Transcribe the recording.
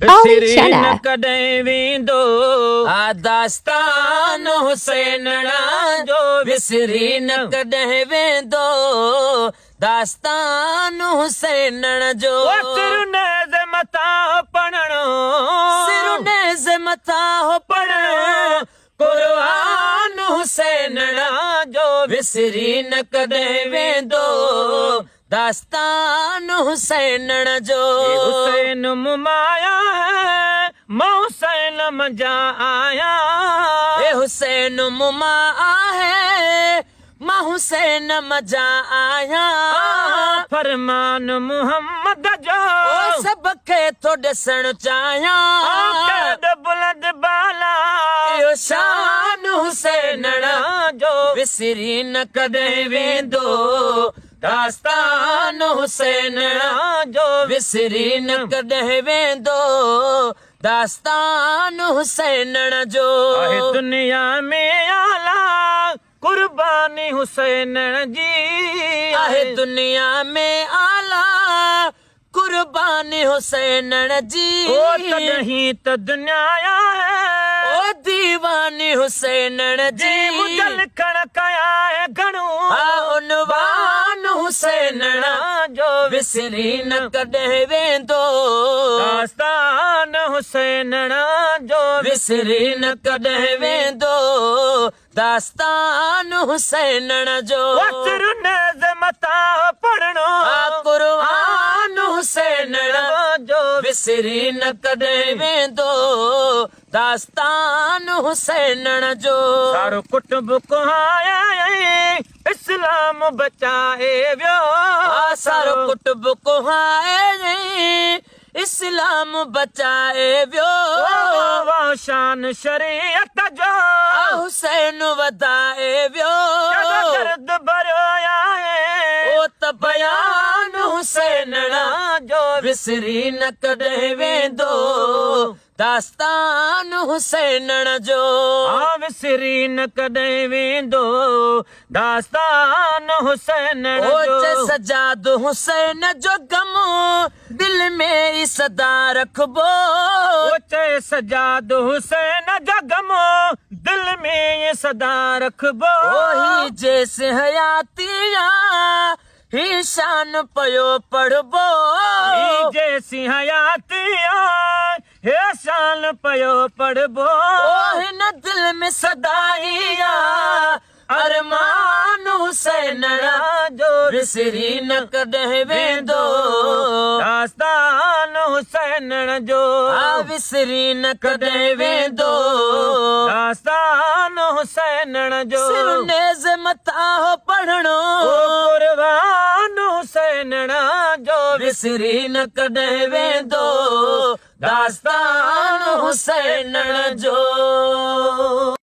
विसरी न कॾहिं वेंदो दास्तान हुसैन जो विसरी न कॾहिं वेंदो दास्तान हुसैन जो सिरुनेज़ मथां पढ़णो सिरुनेज़ मथां पढ़णो कुरान हुसैन जो विसरी न कॾहिं वेंदो दास्तान हुसैन जो हुसैन मुमाया है मैं हुसैन मजा आया हुसैन मुमा है मैं हुसैन मजा आया फरमान मुहम्मद जो सब खे तो ॾिसण चाहियां बुलंद बाला इहो शान हुसैन जो विसरी न कॾहिं वेंदो दास्तान हुसैन जो विसरी न कॾहिं वेंदो दास्तान हुसैन जो दुनिया में आला कुर्बानी हुसैन जी आहे दुनिया में आला कुर्बानी हुसैन जी तॾहिं त दुनिया है ओ दीवानी हुसैन जी मुदल खण कया है घणो उनवान हुसैन जो विसरी न कॾहिं वेंदो दास्तान हुसैन जो विसरी न कॾहिं वेंदो दास्तान हुसैन जो सिरुनेज़ मथां पढ़णो कुरान हुसैन जो विसरी न कॾहिं वेंदो दास्तान हुसैन जो सारो कुटुंब कुहाया इस्लाम बचाए वियो सारो कुटुंब कुहाए इस्लाम बचाए वियो शान शरीयत जो हुसैन वधाए वियो दर्द भरियो आहे ओ त बयान हुसैन जो विसरी न कॾहिं वेंदो दास्तान हुसैन जो विसरी न कॾहिं वेंदो दास्तान हुसैन जो सजाद हुसैन जो गम दिल में ई सदा रखबो सजाद हुसैन जो गम दिल में ई सदा रखबो ही जैस हयातिया ही शान पयो पढ़बो जैसी हयातिया हे शान पयो पढ़बो हिन दिल में सदाईया अरमान हुसैन जो विसरी न कॾहिं वेंदो दास्तान हुसैन जो विसरी न कॾहिं वेंदो दास्तान हुसैन जो सिरुनेज़ मथां पढ़णो कुर्बान हुसैन जो विसरी न कॾहिं वेंदो दास्तान हुसैन जो